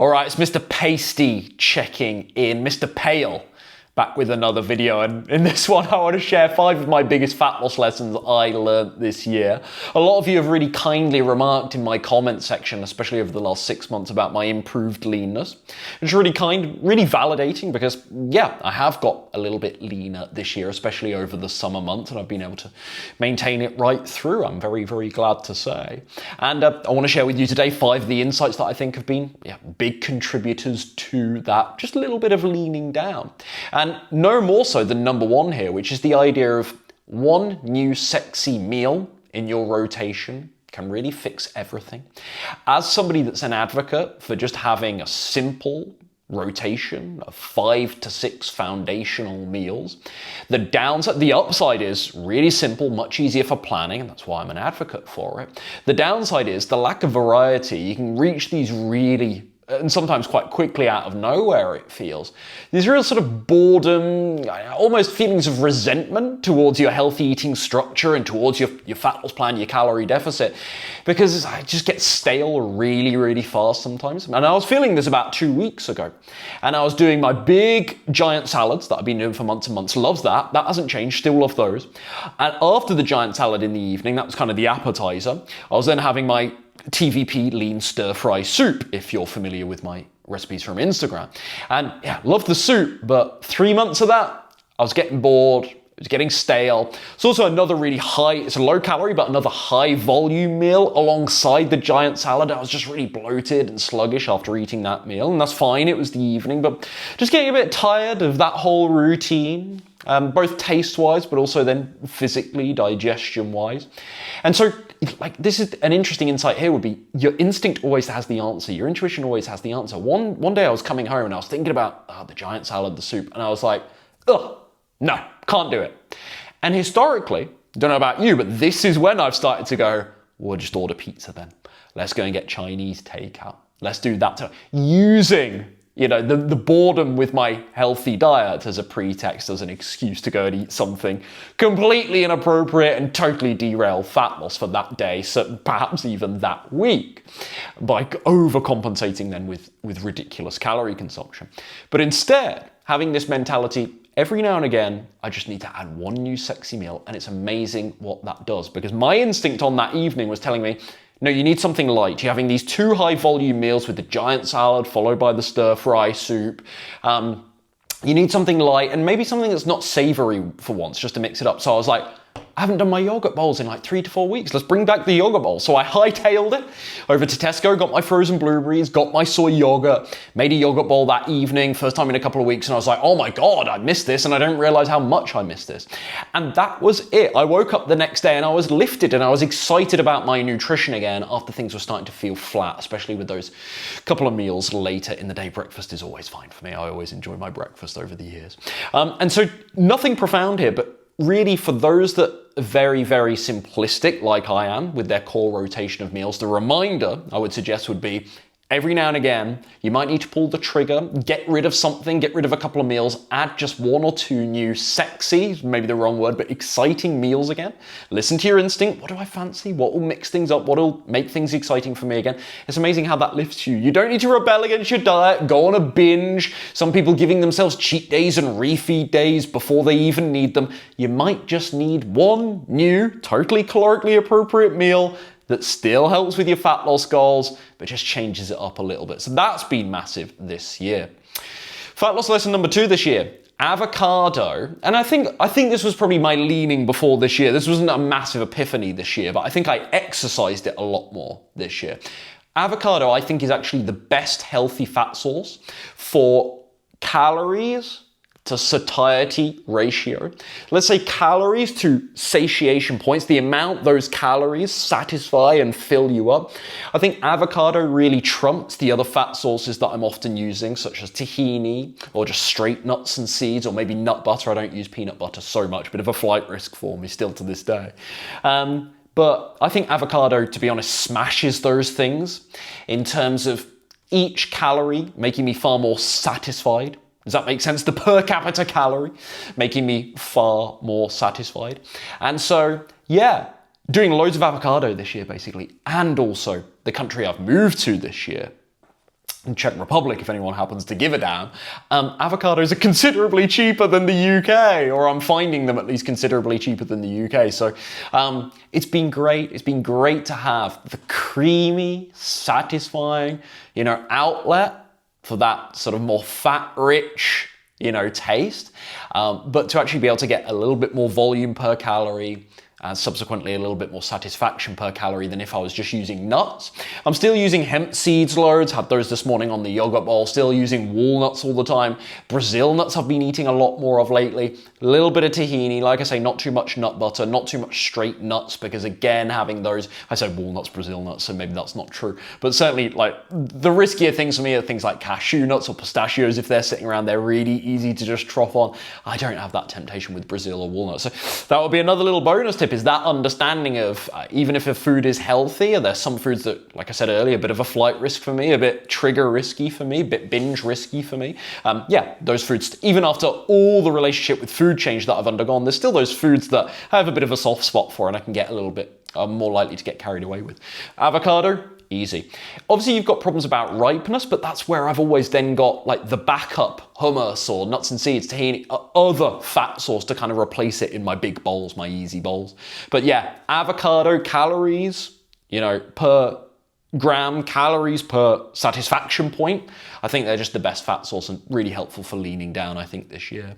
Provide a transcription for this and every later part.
All right, it's Mr. Pasty checking in, Mr. Pale, back with another video, and in this one I want to share 5 of my biggest fat loss lessons I learned this year. A lot of you have really kindly remarked in my comment section, especially over the last 6 months, about my improved leanness. It's really kind, really validating, because yeah, I have got a little bit leaner this year, especially over the summer months, and I've been able to maintain it right through. I'm very, very glad to say. And I want to share with you today 5 of the insights that I think have been big contributors to that, just a little bit of leaning down. And no more so than number 1 here, which is the idea of one new sexy meal in your rotation can really fix everything. As somebody that's an advocate for just having a simple rotation of 5 to 6 foundational meals, the upside is really simple, much easier for planning, and that's why I'm an advocate for it. The downside is the lack of variety. You can reach these really, and sometimes quite quickly out of nowhere, it feels, these real sort of boredom, almost feelings of resentment towards your healthy eating structure and towards your fat loss plan, your calorie deficit, because I just get stale really, really fast sometimes. And I was feeling this about 2 weeks ago, and I was doing my big giant salads that I've been doing for months and months. Loves that. That hasn't changed. Still love those. And after the giant salad in the evening, that was kind of the appetizer, I was then having my TVP lean stir-fry soup, if you're familiar with my recipes from Instagram. And yeah, love the soup, but 3 months of that, I was getting bored, it was getting stale. It's also another really high, it's a low calorie, but another high volume meal alongside the giant salad. I was just really bloated and sluggish after eating that meal, and that's fine, it was the evening, but just getting a bit tired of that whole routine. Both taste-wise, but also then physically, digestion-wise. And so, this is an interesting insight here would be, your instinct always has the answer. Your intuition always has the answer. One day I was coming home and I was thinking about the giant salad, the soup, and I was like, ugh, no, can't do it. And historically, don't know about you, but this is when I've started to go, we'll just order pizza then. Let's go and get Chinese takeout. Let's do that. Using the boredom with my healthy diet as a pretext, as an excuse to go and eat something completely inappropriate and totally derail fat loss for that day, so perhaps even that week, by overcompensating then with ridiculous calorie consumption. But instead, having this mentality, every now and again, I just need to add one new sexy meal, and it's amazing what that does, because my instinct on that evening was telling me, no, you need something light. You're having these 2 high volume meals with the giant salad followed by the stir fry soup. You need something light and maybe something that's not savory for once, just to mix it up. So I was like, I haven't done my yogurt bowls in like 3 to 4 weeks. Let's bring back the yogurt bowl. So I hightailed it over to Tesco, got my frozen blueberries, got my soy yogurt, made a yogurt bowl that evening, first time in a couple of weeks, and I was like, oh my God, I missed this, and I didn't realize how much I missed this. And that was it. I woke up the next day and I was lifted and I was excited about my nutrition again after things were starting to feel flat, especially with those couple of meals later in the day. Breakfast is always fine for me. I always enjoy my breakfast over the years. And so nothing profound here, but really, for those that are very, very simplistic, like I am, with their core rotation of meals, the reminder I would suggest would be, every now and again, you might need to pull the trigger, get rid of something, get rid of a couple of meals, add just 1 or 2 new sexy, maybe the wrong word, but exciting meals again. Listen to your instinct. What do I fancy? What will mix things up? What will make things exciting for me again? It's amazing how that lifts you. You don't need to rebel against your diet, go on a binge. Some people giving themselves cheat days and refeed days before they even need them. You might just need one new, totally calorically appropriate meal that still helps with your fat loss goals, but just changes it up a little bit. So that's been massive this year. Fat loss lesson number 2 this year, avocado. And I think this was probably my leaning before this year. This wasn't a massive epiphany this year, but I think I exercised it a lot more this year. Avocado, I think, is actually the best healthy fat source for calories to satiety ratio. Let's say calories to satiation points, the amount those calories satisfy and fill you up. I think avocado really trumps the other fat sources that I'm often using, such as tahini or just straight nuts and seeds, or maybe nut butter. I don't use peanut butter so much, bit of a flight risk for me still to this day. But I think avocado, to be honest, smashes those things in terms of each calorie making me far more satisfied. Does that make sense? The per capita calorie making me far more satisfied. And so, yeah, doing loads of avocado this year, basically, and also the country I've moved to this year, in Czech Republic, if anyone happens to give a damn, avocados are considerably cheaper than the UK, or I'm finding them at least considerably cheaper than the UK. So it's been great. It's been great to have the creamy, satisfying, outlet for that sort of more fat-rich, taste, but to actually be able to get a little bit more volume per calorie, and subsequently a little bit more satisfaction per calorie than if I was just using nuts. I'm still using hemp seeds loads, had those this morning on the yogurt bowl, still using walnuts all the time. Brazil nuts I've been eating a lot more of lately. A little bit of tahini, like I say, not too much nut butter, not too much straight nuts, because again, having those, I said walnuts, Brazil nuts, so maybe that's not true. But certainly like the riskier things for me are things like cashew nuts or pistachios. If they're sitting around, they're really easy to just trough on. I don't have that temptation with Brazil or walnuts. So that would be another little bonus tip, is that understanding of even if a food is healthy, there's some foods that, like I said earlier, a bit of a flight risk for me, a bit trigger risky for me, a bit binge risky for me. Those foods, even after all the relationship with food change that I've undergone, there's still those foods that I have a bit of a soft spot for and I can get a little bit more likely to get carried away with. Avocado, easy. Obviously you've got problems about ripeness, but that's where I've always then got like the backup hummus or nuts and seeds, tahini, other fat source to kind of replace it in my big bowls, my easy bowls. But yeah, avocado calories, per gram, calories per satisfaction point. I think they're just the best fat source and really helpful for leaning down, I think, this year.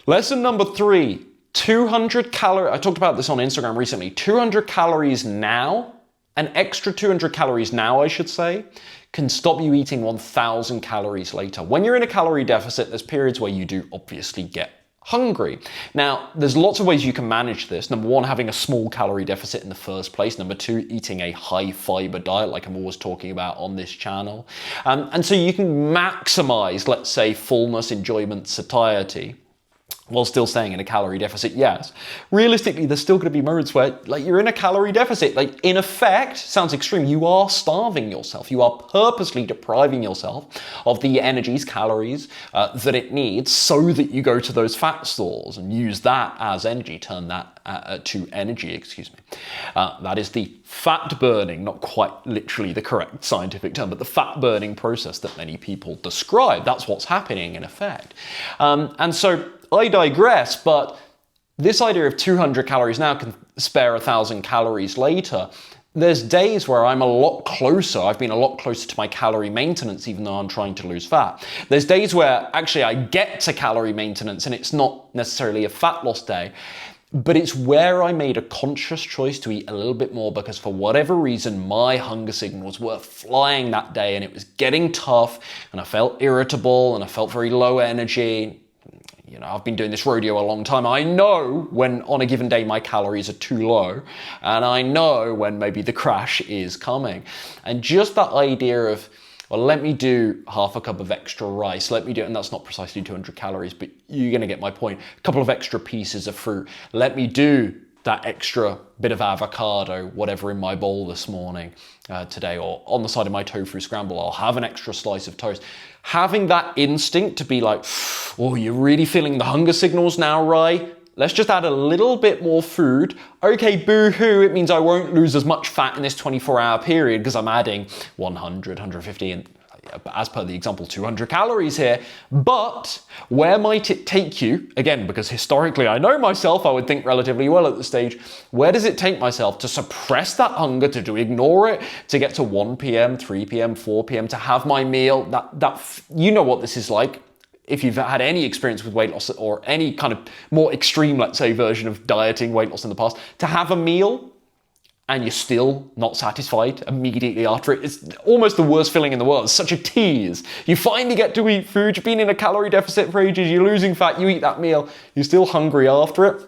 Lesson number 3, 200 calories. I talked about this on Instagram recently. 200 calories now, an extra 200 calories now, I should say, can stop you eating 1,000 calories later. When you're in a calorie deficit, there's periods where you do obviously get hungry. Now, there's lots of ways you can manage this. Number 1, having a small calorie deficit in the first place. Number 2, eating a high fiber diet, like I'm always talking about on this channel. And so you can maximize, let's say, fullness, enjoyment, satiety, while still staying in a calorie deficit, yes. Realistically, there's still going to be moments where you're in a calorie deficit. In effect, sounds extreme, you are starving yourself. You are purposely depriving yourself of the energies, calories that it needs so that you go to those fat stores and use that as energy, turn that to energy, excuse me. That is the fat burning, not quite literally the correct scientific term, but the fat burning process that many people describe. That's what's happening in effect. And so I digress, but this idea of 200 calories now can spare 1,000 calories later. There's days where I'm a lot closer. I've been a lot closer to my calorie maintenance, even though I'm trying to lose fat. There's days where actually I get to calorie maintenance and it's not necessarily a fat loss day, but it's where I made a conscious choice to eat a little bit more because for whatever reason, my hunger signals were flying that day and it was getting tough and I felt irritable and I felt very low energy. I've been doing this rodeo a long time. I know when on a given day my calories are too low, and I know when maybe the crash is coming. And just that idea of, well, let me do half a cup of extra rice, and that's not precisely 200 calories, but you're going to get my point. A couple of extra pieces of fruit. Let me do that extra bit of avocado, whatever in my bowl this morning, today, or on the side of my tofu scramble, I'll have an extra slice of toast. Having that instinct to be like, oh, you're really feeling the hunger signals now, Rai? Let's just add a little bit more food. Okay, boo-hoo, it means I won't lose as much fat in this 24-hour period because I'm adding 100, 150, and as per the example, 200 calories here. But where might it take you? Again, because historically I know myself, I would think relatively well at this stage. Where does it take myself to suppress that hunger, to ignore it, to get to 1 p.m., 3 p.m., 4 p.m., to have my meal? You know what this is like. If you've had any experience with weight loss or any kind of more extreme, let's say, version of dieting, weight loss in the past, to have a meal and you're still not satisfied immediately after it, it's almost the worst feeling in the world. It's such a tease. You finally get to eat food, you've been in a calorie deficit for ages, you're losing fat, you eat that meal, you're still hungry after it.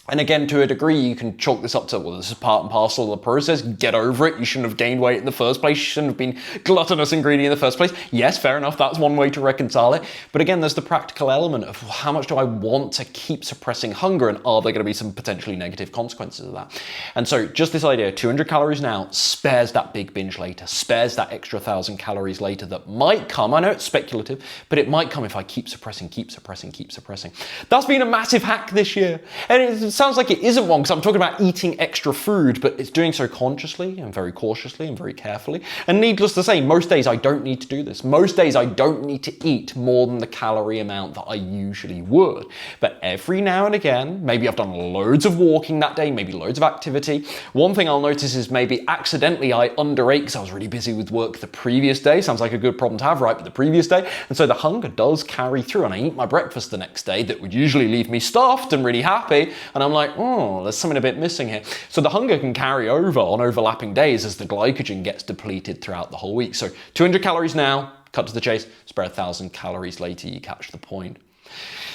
And again, to a degree, you can chalk this up to, well, this is part and parcel of the process. Get over it. You shouldn't have gained weight in the first place. You shouldn't have been gluttonous and greedy in the first place. Yes, fair enough. That's one way to reconcile it. But again, there's the practical element of how much do I want to keep suppressing hunger, and are there going to be some potentially negative consequences of that? And so just this idea, 200 calories now spares that big binge later, spares that extra 1,000 calories later that might come. I know it's speculative, but it might come if I keep suppressing. That's been a massive hack this year. And it's sounds like it isn't one because I'm talking about eating extra food, but it's doing so consciously and very cautiously and very carefully. And needless to say, most days I don't need to do this. Most days I don't need to eat more than the calorie amount that I usually would. But every now and again, maybe I've done loads of walking that day, maybe loads of activity. One thing I'll notice is maybe accidentally I underate because I was really busy with work the previous day. Sounds like a good problem to have, right? But the previous day. And so the hunger does carry through, and I eat my breakfast the next day that would usually leave me stuffed and really happy. And I'm like, oh, there's something a bit missing here. So the hunger can carry over on overlapping days as the glycogen gets depleted throughout the whole week. So 200 calories now, cut to the chase, spread 1,000 calories later, you catch the point.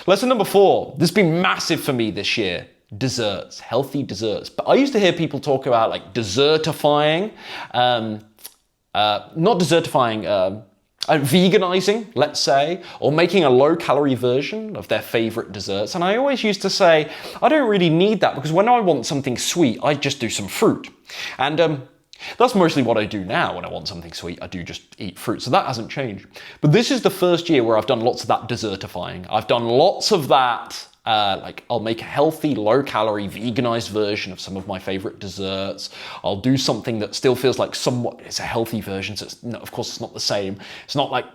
Lesson number 4, this has been massive for me this year. Desserts, healthy desserts. But I used to hear people talk about like desertifying, veganizing, let's say, or making a low-calorie version of their favorite desserts. And I always used to say, I don't really need that because when I want something sweet, I just do some fruit. And that's mostly what I do now. When I want something sweet, I do just eat fruit. So that hasn't changed. But this is the first year where I've done lots of that desertifying. I've done lots of that. Like I'll make a healthy, low-calorie, veganized version of some of my favorite desserts. I'll do something that still feels like somewhat, it's a healthy version, so it's, no, of course it's not the same. It's not like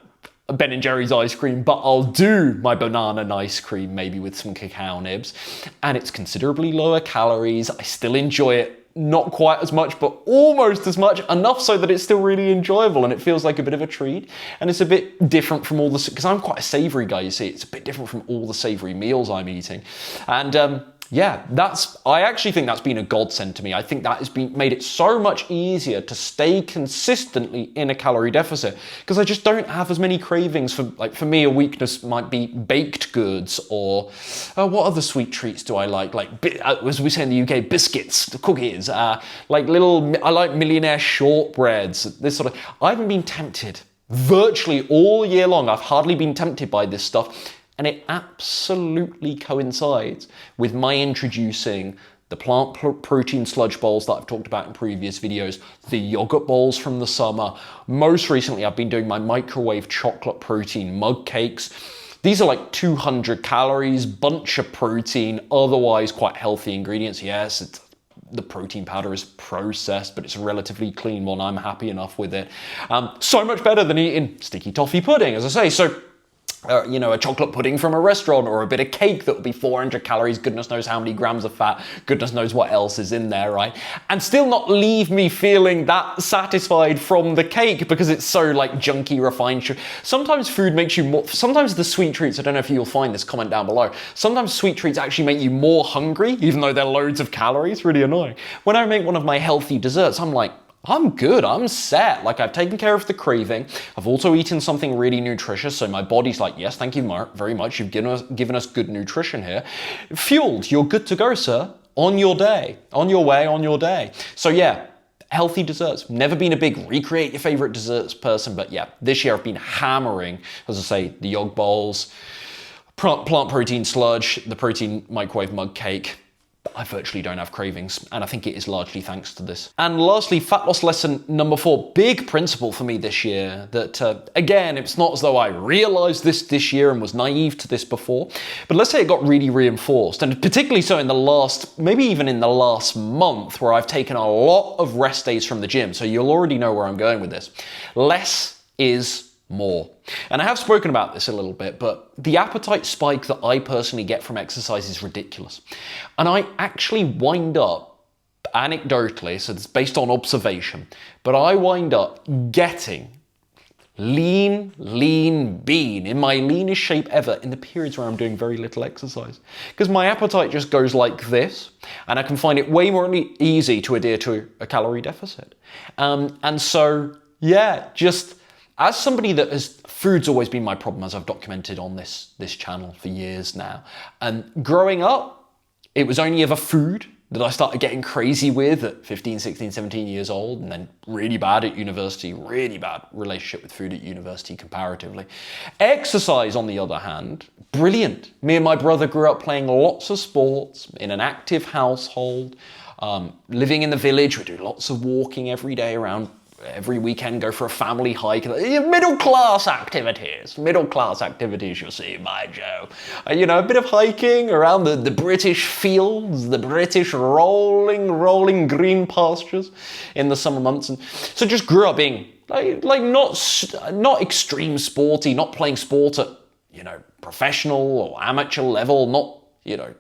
Ben & Jerry's ice cream, but I'll do my banana ice cream, maybe with some cacao nibs. And it's considerably lower calories. I still enjoy it. Not quite as much, but almost as much, enough so that it's still really enjoyable and it feels like a bit of a treat. And it's a bit different from all the, because I'm quite a savory guy, you see, it's a bit different from all the savory meals I'm eating. And yeah, I actually think that's been a godsend to me. I think that has made it so much easier to stay consistently in a calorie deficit because I just don't have as many cravings for me, a weakness might be baked goods or what other sweet treats do I like as we say in the UK, biscuits, cookies, I like millionaire shortbreads, this sort of, I haven't been tempted virtually all year long. I've hardly been tempted by this stuff. And it absolutely coincides with my introducing the plant protein sludge bowls that I've talked about in previous videos, the yogurt bowls from the summer. Most recently, I've been doing my microwave chocolate protein mug cakes. These are like 200 calories, bunch of protein, otherwise quite healthy ingredients. Yes, the protein powder is processed, but it's a relatively clean one. I'm happy enough with it. So much better than eating sticky toffee pudding, as I say. So a chocolate pudding from a restaurant or a bit of cake that will be 400 calories, goodness knows how many grams of fat, goodness knows what else is in there, right? And still not leave me feeling that satisfied from the cake because it's so like junky, refined sugar. Sometimes food makes you more, sometimes the sweet treats, I don't know if you'll find this, comment down below, sometimes sweet treats actually make you more hungry, even though they're loads of calories, really annoying. When I make one of my healthy desserts, I'm like, I'm good, I'm set. Like I've taken care of the craving. I've also eaten something really nutritious. So my body's like, yes, thank you very much. You've given us good nutrition here. Fueled, you're good to go, sir. On your day, on your way, on your day. So yeah, healthy desserts. Never been a big recreate your favorite desserts person, but yeah, this year I've been hammering, as I say, the yog bowls, plant protein sludge, the protein microwave mug cake. I virtually don't have cravings, and I think it is largely thanks to this. And lastly, fat loss lesson number 4, big principle for me this year that, again, it's not as though I realized this year and was naive to this before, but let's say it got really reinforced, and particularly so in the last, maybe even in the last month, where I've taken a lot of rest days from the gym, so you'll already know where I'm going with this. Less is more. And I have spoken about this a little bit, but the appetite spike that I personally get from exercise is ridiculous. And I actually wind up, anecdotally, so it's based on observation, but I wind up getting lean, bean, in my leanest shape ever in the periods where I'm doing very little exercise. Because my appetite just goes like this, and I can find it way more easy to adhere to a calorie deficit. And so, yeah, just as somebody that food's always been my problem, as I've documented on this channel for years now. And growing up, it was only ever food that I started getting crazy with at 15, 16, 17 years old, and then really bad at university, really bad relationship with food at university comparatively. Exercise, on the other hand, brilliant. Me and my brother grew up playing lots of sports in an active household, living in the village. We do lots of walking every day around every weekend go for a family hike. Middle-class activities. Middle-class activities you'll see by Joe. You know, a bit of hiking around the British fields, the British rolling green pastures in the summer months. And so just grew up being like not extreme sporty, not playing sport at, you know, professional or amateur level, not, you know,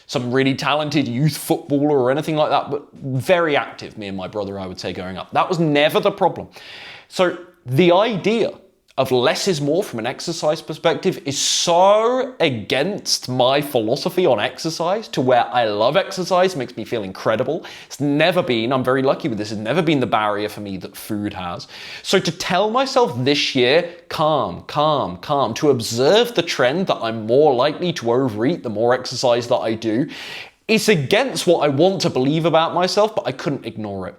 some really talented youth footballer or anything like that, but very active, me and my brother, I would say, growing up. That was never the problem. So the idea of less is more from an exercise perspective is so against my philosophy on exercise, to where I love exercise, makes me feel incredible. It's never been, I'm very lucky with this, it's never been the barrier for me that food has. So to tell myself this year, calm, to observe the trend that I'm more likely to overeat the more exercise that I do, it's against what I want to believe about myself, but I couldn't ignore it.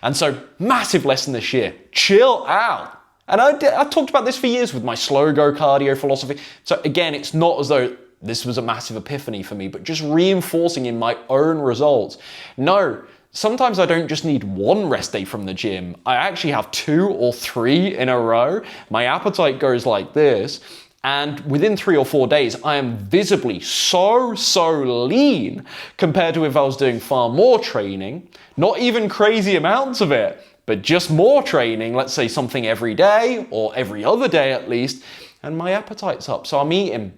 And so, massive lesson this year, chill out. And I talked about this for years with my slow go cardio philosophy. So again, it's not as though this was a massive epiphany for me, but just reinforcing in my own results. No, sometimes I don't just need one rest day from the gym. I actually have 2 or 3 in a row. My appetite goes like this. And within 3 or 4 days, I am visibly so lean compared to if I was doing far more training, not even crazy amounts of it, but just more training, let's say something every day or every other day at least, and my appetite's up. So I'm eating,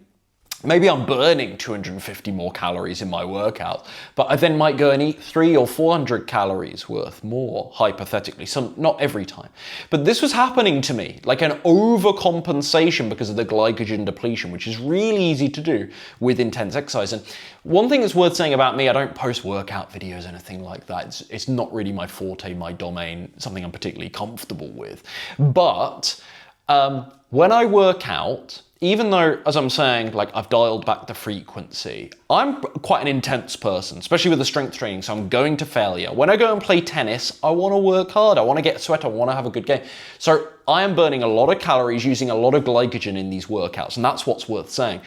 maybe I'm burning 250 more calories in my workout, but I then might go and eat 300 or 400 calories worth more, hypothetically, not every time. But this was happening to me, like an overcompensation because of the glycogen depletion, which is really easy to do with intense exercise. And one thing that's worth saying about me, I don't post workout videos, anything like that. It's not really my forte, my domain, something I'm particularly comfortable with. But when I work out, even though, as I'm saying, like I've dialed back the frequency, I'm quite an intense person, especially with the strength training, so I'm going to failure. When I go and play tennis, I want to work hard, I want to get sweat, I want to have a good game. So I am burning a lot of calories, using a lot of glycogen in these workouts, and that's what's worth saying.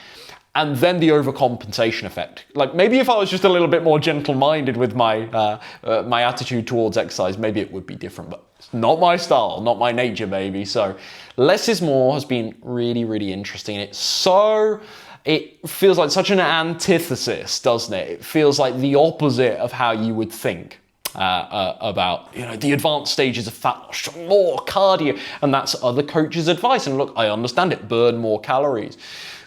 And then the overcompensation effect. Like maybe if I was just a little bit more gentle-minded with my my attitude towards exercise, maybe it would be different, but it's not my style, not my nature, baby. So less is more has been really interesting. It feels like such an antithesis, doesn't it? It feels like the opposite of how you would think about, you know, the advanced stages of fat loss, more cardio, and that's other coaches' advice. And look, I understand it, burn more calories.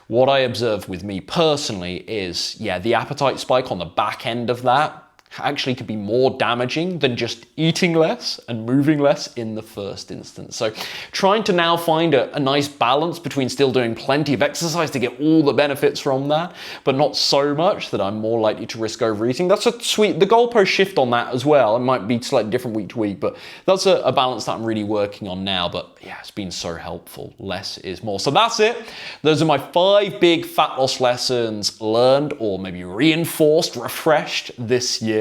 What I observe with me personally is, yeah, the appetite spike on the back end of that actually could be more damaging than just eating less and moving less in the first instance. So trying to now find a nice balance between still doing plenty of exercise to get all the benefits from that, but not so much that I'm more likely to risk overeating. That's the goalpost shift on that as well. It might be slightly different week to week, but that's a balance that I'm really working on now. But yeah, it's been so helpful. Less is more. So that's it. Those are my 5 big fat loss lessons learned, or maybe reinforced, refreshed this year.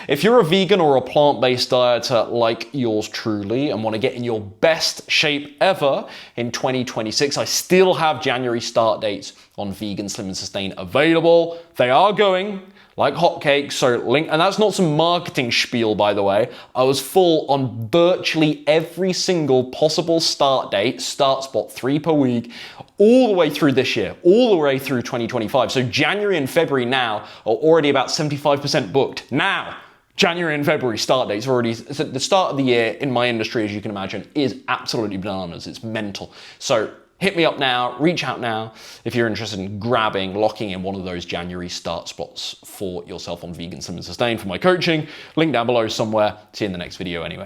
If you're a vegan or a plant-based dieter like yours truly and want to get in your best shape ever in 2026, I still have January start dates on Vegan Slim and Sustain available. They are going like hotcakes, so link, and that's not some marketing spiel, by the way. I was full on virtually every single possible start date, start spot, 3 per week, all the way through this year, all the way through 2025. So January and February now are already about 75% booked. Now, January and February start dates are already, the start of the year in my industry, as you can imagine, is absolutely bananas. It's mental. So hit me up now, reach out now if you're interested in locking in one of those January start spots for yourself on Vegan Slim and Sustain for my coaching. Link down below somewhere. See you in the next video anyway.